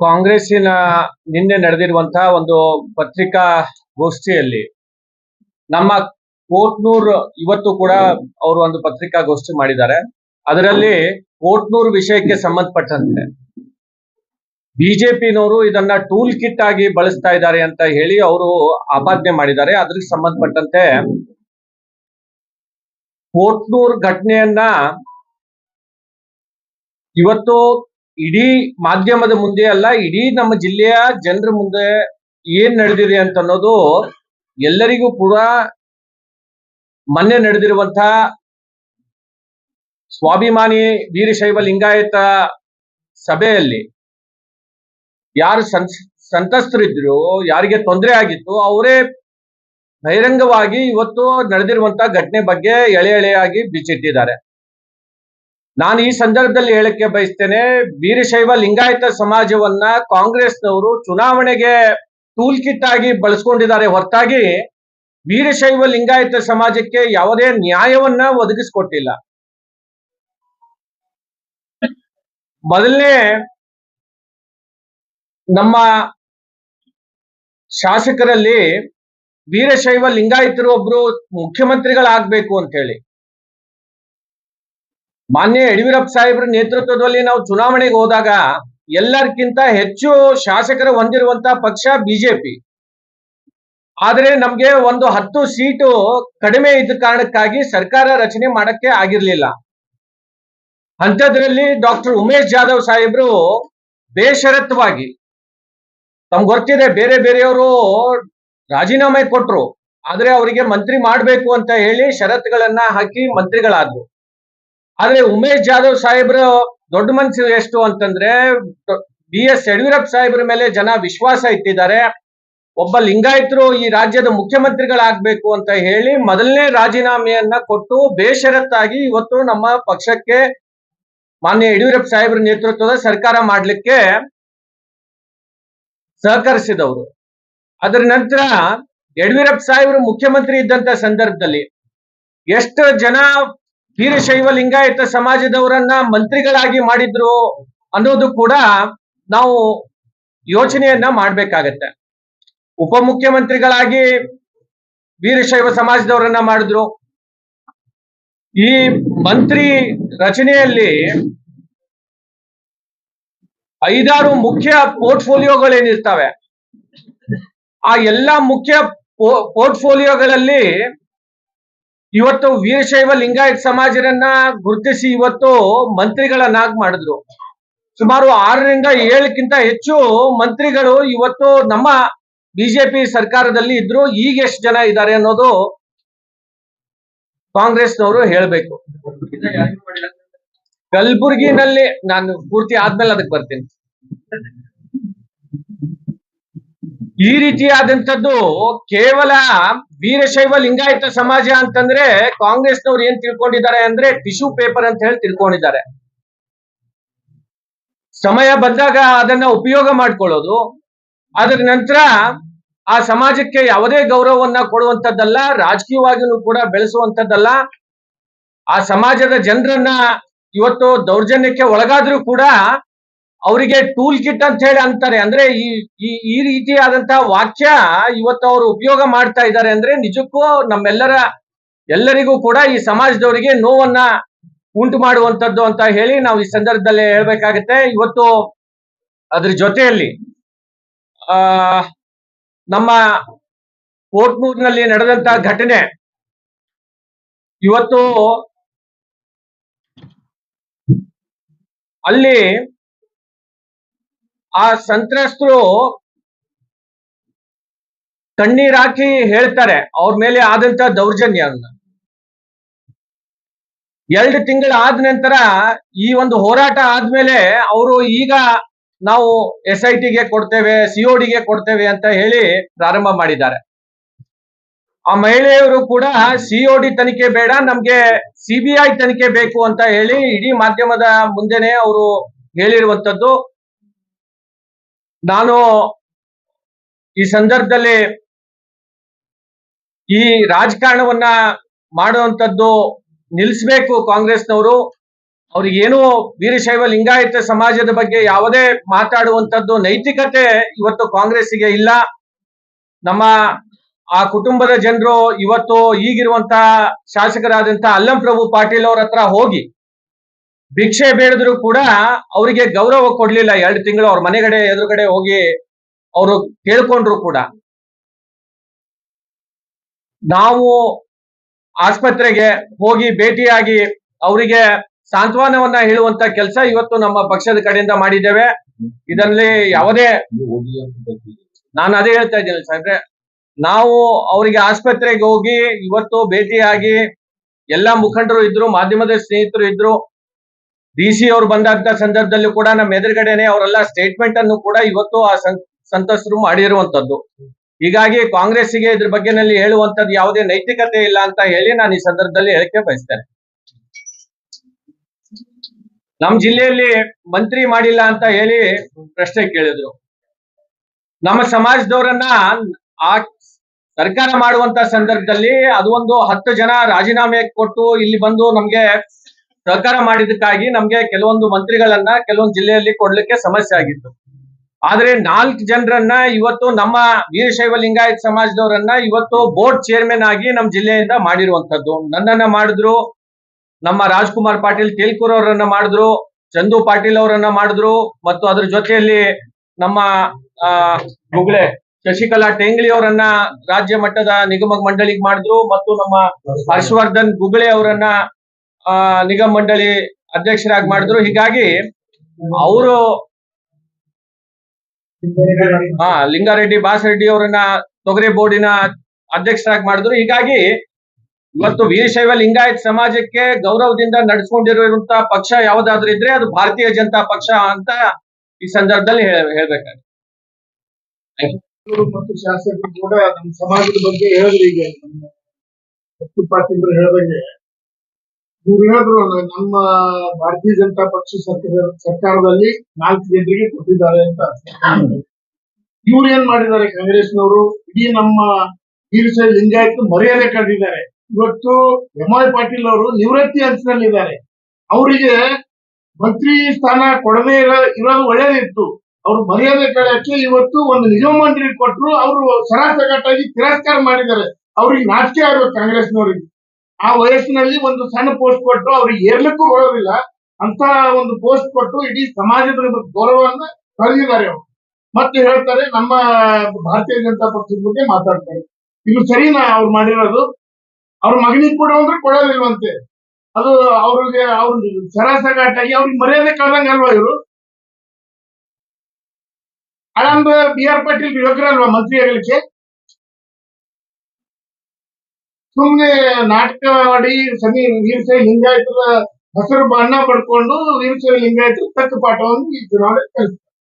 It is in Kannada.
ಕಾಂಗ್ರೆಸ್ಸಿನ ನಿನ್ನೆ ನಡೆದಿರುವಂತಹ ಒಂದು ಪತ್ರಿಕಾ ಗೋಷ್ಠಿಯಲ್ಲಿ ನಮ್ಮ ಕೋಟ್ನೂರ್ ಇವತ್ತು ಕೂಡ ಅವರು ಒಂದು ಪತ್ರಿಕಾಗೋಷ್ಠಿ ಮಾಡಿದ್ದಾರೆ. ಅದರಲ್ಲಿ ಕೋಟ್ನೂರ್ ವಿಷಯಕ್ಕೆ ಸಂಬಂಧಪಟ್ಟಂತೆ ಬಿಜೆಪಿನವರು ಇದನ್ನ ಟೂಲ್ ಕಿಟ್ ಆಗಿ ಬಳಸ್ತಾ ಇದ್ದಾರೆ ಅಂತ ಹೇಳಿ ಅವರು ಆಪಾದನೆ ಮಾಡಿದ್ದಾರೆ. ಅದಕ್ಕೆ ಸಂಬಂಧಪಟ್ಟಂತೆ ಕೋಟ್ನೂರ್ ಘಟನೆಯನ್ನ ಇವತ್ತು ಇಡೀ ಮಾಧ್ಯಮದ ಮುಂದೆ ಅಲ್ಲ, ಇಡೀ ನಮ್ಮ ಜಿಲ್ಲೆಯ ಜನರ ಮುಂದೆ ಏನ್ ನಡೆದಿದೆ ಅಂತ ಅನ್ನೋದು ಎಲ್ಲರಿಗೂ ಕೂಡ ಮೊನ್ನೆ ನಡೆದಿರುವಂತಹ ಸ್ವಾಭಿಮಾನಿ ವೀರಶೈವ ಲಿಂಗಾಯತ ಸಭೆಯಲ್ಲಿ ಯಾರು ಸಂತ್ರಸ್ತರಿದ್ರು, ಯಾರಿಗೆ ತೊಂದರೆ ಆಗಿತ್ತು, ಅವರೇ ಬಹಿರಂಗವಾಗಿ ಇವತ್ತು ನಡೆದಿರುವಂತಹ ಘಟನೆ ಬಗ್ಗೆ ಎಳೆ ಎಳೆಯಾಗಿ ಬಿಚ್ಚಿಟ್ಟಿದ್ದಾರೆ. ನಾನು ಈ ಸಂದರ್ಭದಲ್ಲಿ ಹೇಳಕ್ಕೆ ಬಯಸ್ತೇನೆ, ವೀರಶೈವ ಲಿಂಗಾಯತ ಸಮಾಜವನ್ನ ಕಾಂಗ್ರೆಸ್ನವರು ಚುನಾವಣೆಗೆ ಟೂಲ್ ಕಿಟ್ ಆಗಿ ಬಳಸ್ಕೊಂಡಿದ್ದಾರೆ ಹೊರತಾಗಿ ವೀರಶೈವ ಲಿಂಗಾಯತ ಸಮಾಜಕ್ಕೆ ಯಾವುದೇ ನ್ಯಾಯವನ್ನ ಒದಗಿಸಿಕೊಟ್ಟಿಲ್ಲ. ಮೊದಲನೇ ನಮ್ಮ ಶಾಸಕರಲ್ಲಿ ವೀರಶೈವ ಲಿಂಗಾಯತರು ಒಬ್ರು ಮುಖ್ಯಮಂತ್ರಿಗಳಾಗಬೇಕು ಅಂತ ಹೇಳಿ ಮಾನ್ಯ ಯಡಿಯೂರಪ್ಪ ಸಾಹೇಬ್ರ ನೇತೃತ್ವದಲ್ಲಿ ನಾವು ಚುನಾವಣೆಗೆ ಹೋದಾಗ ಎಲ್ಲರಿಗಿಂತ ಹೆಚ್ಚು ಶಾಸಕರು ಹೊಂದಿರುವಂತಹ ಪಕ್ಷ ಬಿಜೆಪಿ. ಆದ್ರೆ ನಮ್ಗೆ ಒಂದು 10 ಸೀಟು ಕಡಿಮೆ ಇದ್ದ ಕಾರಣಕ್ಕಾಗಿ ಸರ್ಕಾರ ರಚನೆ ಮಾಡಕ್ಕೆ ಆಗಿರ್ಲಿಲ್ಲ. ಅಂಥದ್ರಲ್ಲಿ ಡಾಕ್ಟರ್ ಉಮೇಶ್ ಜಾಧವ್ ಸಾಹೇಬ್ರು ಬೇಷರತ್ತವಾಗಿ, ತಮ್ಗೆ ಗೊತ್ತಿದೆ, ಬೇರೆ ಬೇರೆಯವರು ರಾಜೀನಾಮೆ ಕೊಟ್ರು, ಆದ್ರೆ ಅವರಿಗೆ ಮಂತ್ರಿ ಮಾಡ್ಬೇಕು ಅಂತ ಹೇಳಿ ಷರತ್ತುಗಳನ್ನ ಹಾಕಿ ಮಂತ್ರಿಗಳಾದ್ರು. ಆದ್ರೆ ಉಮೇಶ್ ಜಾಧವ್ ಸಾಹೇಬ್ರ ದೊಡ್ಡ ಮನಸ್ಸು ಎಷ್ಟು ಅಂತಂದ್ರೆ, BS ಯಡಿಯೂರಪ್ಪ ಸಾಹೇಬ್ರ ಮೇಲೆ ಜನ ವಿಶ್ವಾಸ ಇಟ್ಟಿದ್ದಾರೆ. ಒಬ್ಬ ಲಿಂಗಾಯತರು ಈ ರಾಜ್ಯದ ಮುಖ್ಯಮಂತ್ರಿಗಳಾಗಬೇಕು ಅಂತ ಹೇಳಿ ಮೊದಲನೇ ರಾಜೀನಾಮೆಯನ್ನ ಕೊಟ್ಟು ಬೇಷರತ್ತಾಗಿ ಇವತ್ತು ನಮ್ಮ ಪಕ್ಷಕ್ಕೆ ಮಾನ್ಯ ಯಡಿಯೂರಪ್ಪ ಸಾಹೇಬ್ರ ನೇತೃತ್ವದ ಸರ್ಕಾರ ಮಾಡ್ಲಿಕ್ಕೆ ಸಹಕರಿಸಿದವರು. ಅದರ ನಂತರ ಯಡಿಯೂರಪ್ಪ ಸಾಹೇಬ್ರು ಮುಖ್ಯಮಂತ್ರಿ ಇದ್ದಂತ ಸಂದರ್ಭದಲ್ಲಿ ಎಷ್ಟು ಜನ ವೀರಶೈವ ಲಿಂಗಾಯತ ಸಮಾಜದವರನ್ನ ಮಂತ್ರಿಗಳಾಗಿ ಮಾಡಿದ್ರು ಅನ್ನೋದು ಕೂಡ ನಾವು ಯೋಚನೆಯನ್ನ ಮಾಡ್ಬೇಕಾಗತ್ತೆ. ಉಪಮುಖ್ಯಮಂತ್ರಿಗಳಾಗಿ ವೀರಶೈವ ಸಮಾಜದವರನ್ನ ಮಾಡಿದ್ರು. ಈ ಮಂತ್ರಿ ರಚನೆಯಲ್ಲಿ 5-6 ಮುಖ್ಯ ಪೋರ್ಟ್ಫೋಲಿಯೋಗಳೇನಿರ್ತವೆ, ಆ ಎಲ್ಲಾ ಮುಖ್ಯ ಪೋರ್ಟ್ಫೋಲಿಯೋಗಳಲ್ಲಿ ಇವತ್ತು ವೀರಶೈವ ಲಿಂಗಾಯತ ಸಮಾಜರನ್ನ ಗುರುತಿಸಿ ಇವತ್ತು ಮಂತ್ರಿಗಳನ್ನಾಗಿ ಮಾಡಿದ್ರು. ಸುಮಾರು 6ರಿಂದ 7ಕ್ಕಿಂತ ಹೆಚ್ಚು ಮಂತ್ರಿಗಳು ಇವತ್ತು ನಮ್ಮ ಬಿಜೆಪಿ ಸರ್ಕಾರದಲ್ಲಿ ಇದ್ರು. ಈಗ ಎಷ್ಟು ಜನ ಇದ್ದಾರೆ ಅನ್ನೋದು ಕಾಂಗ್ರೆಸ್ನವರು ಹೇಳ್ಬೇಕು. ಕಲಬುರಗಿನಲ್ಲಿ ನಾನು ಪೂರ್ತಿ ಆದ್ಮೇಲೆ ಅದಕ್ಕೆ ಬರ್ತೀನಿ. ಈ ರೀತಿಯಾದಂಥದ್ದು ಕೇವಲ ವೀರಶೈವ ಲಿಂಗಾಯತ ಸಮಾಜ ಅಂತಂದ್ರೆ ಕಾಂಗ್ರೆಸ್ನವ್ರು ಏನ್ ತಿಳ್ಕೊಂಡಿದ್ದಾರೆ ಅಂದ್ರೆ ಟಿಶ್ಯೂ ಪೇಪರ್ ಅಂತ ಹೇಳಿ ತಿಳ್ಕೊಂಡಿದ್ದಾರೆ. ಸಮಯ ಬಂದಾಗ ಅದನ್ನ ಉಪಯೋಗ ಮಾಡ್ಕೊಳ್ಳೋದು, ಅದರ ನಂತರ ಆ ಸಮಾಜಕ್ಕೆ ಯಾವುದೇ ಗೌರವವನ್ನ ಕೊಡುವಂತದ್ದಲ್ಲ, ರಾಜಕೀಯವಾಗಿಯೂ ಕೂಡ ಬೆಳೆಸುವಂತದ್ದಲ್ಲ. ಆ ಸಮಾಜದ ಜನರನ್ನ ಇವತ್ತು ದೌರ್ಜನ್ಯಕ್ಕೆ ಒಳಗಾದ್ರೂ ಕೂಡ ಅವರಿಗೆ ಟೂಲ್ ಕಿಟ್ ಅಂತ ಹೇಳಿ ಅಂತಾರೆ. ಅಂದ್ರೆ ಈ ರೀತಿಯಾದಂತಹ ವಾಕ್ಯ ಇವತ್ತು ಅವರು ಉಪಯೋಗ ಮಾಡ್ತಾ ಇದ್ದಾರೆ ಅಂದ್ರೆ ನಿಜಕ್ಕೂ ಎಲ್ಲರಿಗೂ ಕೂಡ ಈ ಸಮಾಜದವರಿಗೆ ನೋವನ್ನ ಉಂಟು ಮಾಡುವಂತದ್ದು ಅಂತ ಹೇಳಿ ನಾವು ಈ ಸಂದರ್ಭದಲ್ಲಿ ಹೇಳ್ಬೇಕಾಗತ್ತೆ. ಇವತ್ತು ಅದ್ರ ಜೊತೆಯಲ್ಲಿ ನಮ್ಮ ಕೋಟ್ನೂರ್ನಲ್ಲಿ ನಡೆದಂತಹ ಘಟನೆ ಇವತ್ತು ಅಲ್ಲಿ ಆ ಸಂತ್ರಸ್ತರು ಕಣ್ಣೀರಾಕಿ ಹೇಳ್ತಾರೆ ಅವ್ರ ಮೇಲೆ ಆದಂತ ದೌರ್ಜನ್ಯವನ್ನ. 2 ತಿಂಗಳ ಆದ ನಂತರ ಈ ಒಂದು ಹೋರಾಟ ಆದ್ಮೇಲೆ ಅವರು ಈಗ ನಾವು SITಗೆ ಕೊಡ್ತೇವೆ, CODಗೆ ಕೊಡ್ತೇವೆ ಅಂತ ಹೇಳಿ ಪ್ರಾರಂಭ ಮಾಡಿದ್ದಾರೆ. ಆ ಮಹಿಳೆಯರು ಕೂಡ COD ತನಿಖೆ ಬೇಡ, ನಮ್ಗೆ CBI ತನಿಖೆ ಬೇಕು ಅಂತ ಹೇಳಿ ಇಡೀ ಮಾಧ್ಯಮದ ಮುಂದೆನೆ ಅವರು ಹೇಳಿರುವಂತದ್ದು. ನಾನು ಈ ಸಂದರ್ಭದಲ್ಲಿ ಈ ರಾಜಕಾರಣವನ್ನ ಮಾಡುವಂತದ್ದು ನಿಲ್ಲಿಸಬೇಕು ಕಾಂಗ್ರೆಸ್ನವರು. ಅವ್ರಿಗೇನು ವೀರಶೈವ ಲಿಂಗಾಯತ ಸಮಾಜದ ಬಗ್ಗೆ ಯಾವುದೇ ಮಾತಾಡುವಂತದ್ದು ನೈತಿಕತೆ ಇವತ್ತು ಕಾಂಗ್ರೆಸ್ಸಿಗೆ ಇಲ್ಲ. ನಮ್ಮ ಆ ಕುಟುಂಬದ ಜನರು ಇವತ್ತು ಈಗಿರುವಂತ ಶಾಸಕರಾದಂತ ಅಲ್ಲಂ ಪ್ರಭು ಪಾಟೀಲ್ ಅವ್ರ ಹತ್ರ ಹೋಗಿ ಭಿಕ್ಷೆ ಬೇಡಿದ್ರು ಕೂಡ ಅವರಿಗೆ ಗೌರವ ಕೊಡ್ಲಿಲ್ಲ. 2 ತಿಂಗಳು ಅವ್ರ ಮನೆಗಡೆ ಎದುರುಗಡೆ ಹೋಗಿ ಅವರು ಕೇಳ್ಕೊಂಡ್ರು ಕೂಡ. ನಾವು ಆಸ್ಪತ್ರೆಗೆ ಹೋಗಿ ಭೇಟಿಯಾಗಿ ಅವರಿಗೆ ಸಾಂತ್ವನವನ್ನ ಹೇಳುವಂತ ಕೆಲಸ ಇವತ್ತು ನಮ್ಮ ಪಕ್ಷದ ಕಡೆಯಿಂದ ಮಾಡಿದ್ದೇವೆ. ಇದರಲ್ಲಿ ಯಾವುದೇ, ನಾನು ಅದೇ ಹೇಳ್ತಾ ಇದ್ದೇನೆ ಸಾಹೇಬ್ರೆ, ನಾವು ಅವರಿಗೆ ಆಸ್ಪತ್ರೆಗೆ ಹೋಗಿ ಇವತ್ತು ಭೇಟಿಯಾಗಿ ಎಲ್ಲ ಮುಖಂಡರು ಇದ್ರು, ಮಾಧ್ಯಮದ ಸ್ನೇಹಿತರು ಇದ್ರು, ಡಿಸಿ ಅವರು ಬಂದಂತ ಸಂದರ್ಭದಲ್ಲೂ ಕೂಡ ನಮ್ಮ ಎದುರುಗಡೆನೆ ಅವರೆಲ್ಲ ಸ್ಟೇಟ್ಮೆಂಟ್ ಅನ್ನು ಕೂಡ ಇವತ್ತು ಆ ಸಂತಸರು ಮಾಡಿರುವಂತದ್ದು. ಹೀಗಾಗಿ ಕಾಂಗ್ರೆಸ್ಸಿಗೆ ಇದ್ರ ಬಗ್ಗೆನಲ್ಲಿ ಹೇಳುವಂತದ್ದು ಯಾವುದೇ ನೈತಿಕತೆ ಇಲ್ಲ ಅಂತ ಹೇಳಿ ನಾನು ಈ ಸಂದರ್ಭದಲ್ಲಿ ಹೇಳಕ್ಕೆ ಬಯಸ್ತೇನೆ. ನಮ್ಮ ಜಿಲ್ಲೆಯಲ್ಲಿ ಮಂತ್ರಿ ಮಾಡಿಲ್ಲ ಅಂತ ಹೇಳಿ ಪ್ರಶ್ನೆ ಕೇಳಿದ್ರು. ನಮ್ಮ ಸಮಾಜದವರನ್ನ ಆ ಸರ್ಕಾರ ಮಾಡುವಂತ ಸಂದರ್ಭದಲ್ಲಿ ಅದು ಒಂದು 10 ಜನ ರಾಜೀನಾಮೆ ಕೊಟ್ಟು ಇಲ್ಲಿ ಬಂದು ನಮ್ಗೆ ಸಹಕಾರ ಮಾಡಿದಕ್ಕಾಗಿ ನಮ್ಗೆ ಕೆಲವೊಂದು ಮಂತ್ರಿಗಳನ್ನ ಕೆಲವೊಂದು ಜಿಲ್ಲೆಯಲ್ಲಿ ಕೊಡ್ಲಿಕ್ಕೆ ಸಮಸ್ಯೆ ಆಗಿತ್ತು. ಆದ್ರೆ 4 ಜನರನ್ನ ಇವತ್ತು ನಮ್ಮ ವೀರಶೈವ ಲಿಂಗಾಯತ ಸಮಾಜದವರನ್ನ ಇವತ್ತು ಬೋರ್ಡ್ ಚೇರ್ಮನ್ ಆಗಿ ನಮ್ಮ ಜಿಲ್ಲೆಯಿಂದ ಮಾಡಿರುವಂತದ್ದು. ನನ್ನನ್ನ ಮಾಡಿದ್ರು, ನಮ್ಮ ರಾಜ್ಕುಮಾರ್ ಪಾಟೀಲ್ ತೇಲ್ಕೂರ್ ಅವರನ್ನ ಮಾಡಿದ್ರು, ಚಂದು ಪಾಟೀಲ್ ಅವರನ್ನ ಮಾಡಿದ್ರು, ಮತ್ತು ಅದ್ರ ಜೊತೆಯಲ್ಲಿ ನಮ್ಮ ಗುಗ್ಳೆ ಶಶಿಕಲಾ ಟೆಂಗ್ಳಿ ಅವರನ್ನ ರಾಜ್ಯ ಮಟ್ಟದ ನಿಗಮ ಮಂಡಳಿಗೆ ಮಾಡಿದ್ರು, ಮತ್ತು ನಮ್ಮ ಹರ್ಷವರ್ಧನ್ ಗುಗ್ಳೆ ಅವರನ್ನ ನಿಗಮ ಮಂಡಳಿ ಅಧ್ಯಕ್ಷರಾಗಿ ಮಾಡಿದ್ರು. ಹೀಗಾಗಿ ಅವರು ಲಿಂಗಾರೆಡ್ಡಿ ಬಾಸರೆಡ್ಡಿ ಅವರನ್ನ ತೊಗರೆ ಬೋರ್ಡಿನ ಅಧ್ಯಕ್ಷರಾಗಿ ಮಾಡಿದ್ರು. ಹೀಗಾಗಿ ಇವತ್ತು ವೀರಶೈವ ಲಿಂಗಾಯತ ಸಮಾಜಕ್ಕೆ ಗೌರವದಿಂದ ನಡೆಸ್ಕೊಂಡಿರುವಂತ ಪಕ್ಷ ಯಾವುದಾದ್ರೂ ಇದ್ರೆ ಅದು ಭಾರತೀಯ ಜನತಾ ಪಕ್ಷ ಅಂತ ಈ ಸಂದರ್ಭದಲ್ಲಿ ಹೇಳ್ಬೇಕಾಗುತ್ತೆ. ಮತ್ತು ಶಾಸಕರು ಕೂಡ ನಮ್ಮ ಸಮಾಜದ ಬಗ್ಗೆ ಹೇಳಿದ್ರು. ಈಗ ನಮ್ಮ ಪಾಟೀಲ್ ಹೇಳಿದಂಗೆ ಇವ್ರು ಹೇಳಿದ್ರು, ನಮ್ಮ ಭಾರತೀಯ ಜನತಾ ಪಕ್ಷ ಸರ್ಕಾರದಲ್ಲಿ 4 ಜನರಿಗೆ ಕೊಟ್ಟಿದ್ದಾರೆ ಅಂತ. ಇವ್ರು ಏನ್ ಮಾಡಿದ್ದಾರೆ ಕಾಂಗ್ರೆಸ್ನವರು, ಇಡೀ ನಮ್ಮ ವೀರಶೈವ ಲಿಂಗಾಯತ ಮರ್ಯಾದೆ ಕಳೆದಿದ್ದಾರೆ. ಇವತ್ತು ಎಂ.ಐ. ಪಾಟೀಲ್ ಅವರು ನಿವೃತ್ತಿ ಹಂತದಲ್ಲಿದ್ದಾರೆ. ಅವರಿಗೆ ಮಂತ್ರಿ ಸ್ಥಾನ ಕೊಡದೇ ಇರೋದು ಒಳ್ಳೇದಿತ್ತು. ಅವ್ರು ಮರ್ಯಾದೆ ಕಳೆಯಕ್ಕೆ ಇವತ್ತು ಒಂದು ನಿಗಮ ಮಂಡಳಿ ಕೊಟ್ಟರು, ಅವರು ಸರಾಸಗಟ್ಟಾಗಿ ತಿರಸ್ಕಾರ ಮಾಡಿದ್ದಾರೆ. ಅವ್ರಿಗೆ ನಾಚಿಕೆ ಆಗ್ಬೇಕು ಕಾಂಗ್ರೆಸ್ನವ್ರಿಗೆ. ಆ ವಯಸ್ಸಿನಲ್ಲಿ ಒಂದು ಸಣ್ಣ ಪೋಸ್ಟ್ ಕೊಟ್ಟು ಅವ್ರಿಗೆ ಏರ್ಲಿಕ್ಕೂ ಬರೋದಿಲ್ಲ ಅಂತ ಒಂದು ಪೋಸ್ಟ್ ಕೊಟ್ಟು ಇಡೀ ಸಮಾಜದ ಗೌರವವನ್ನ ಕಳೆದಿದ್ದಾರೆ ಅವರು. ಮತ್ತೆ ಹೇಳ್ತಾರೆ ನಮ್ಮ ಭಾರತೀಯ ಜನತಾ ಪಕ್ಷದ ಬಗ್ಗೆ ಮಾತಾಡ್ತಾರೆ. ಇದು ಸರಿನಾ ಅವ್ರು ಮಾಡಿರೋದು? ಅವ್ರ ಮಗನಿಗೆ ಕೊಡು ಅಂದ್ರೆ ಕೊಡೋದಿಲ್ವಂತೆ. ಅದು ಅವ್ರಿಗೆ ಸರಾಸಗಟ್ಟಾಗಿ ಅವ್ರಿಗೆ ಮರ್ಯಾದೆ ಕಳ್ದಂಗ ಅಲ್ವಾ ಇವರು? ಆಳಂಬ ಬಿ.ಆರ್. ಪಾಟೀಲ್ ಯೋಗ್ಯರಲ್ವಾ ಮಂತ್ರಿ ಆಗಲಿಕ್ಕೆ? ಸುಮ್ನೆ ನಾಟಕ ಮಾಡಿ ವೀರಶೈವ ಲಿಂಗಾಯತರ ಹೆಸರು ಬಣ್ಣ ಪಡ್ಕೊಂಡು ವೀರಶೈವ ಲಿಂಗಾಯತರು ತಕ್ಕ ಪಾಠವನ್ನು ಈ ಚುನಾವಣೆ ಕಲಿಸ್ತಾರೆ.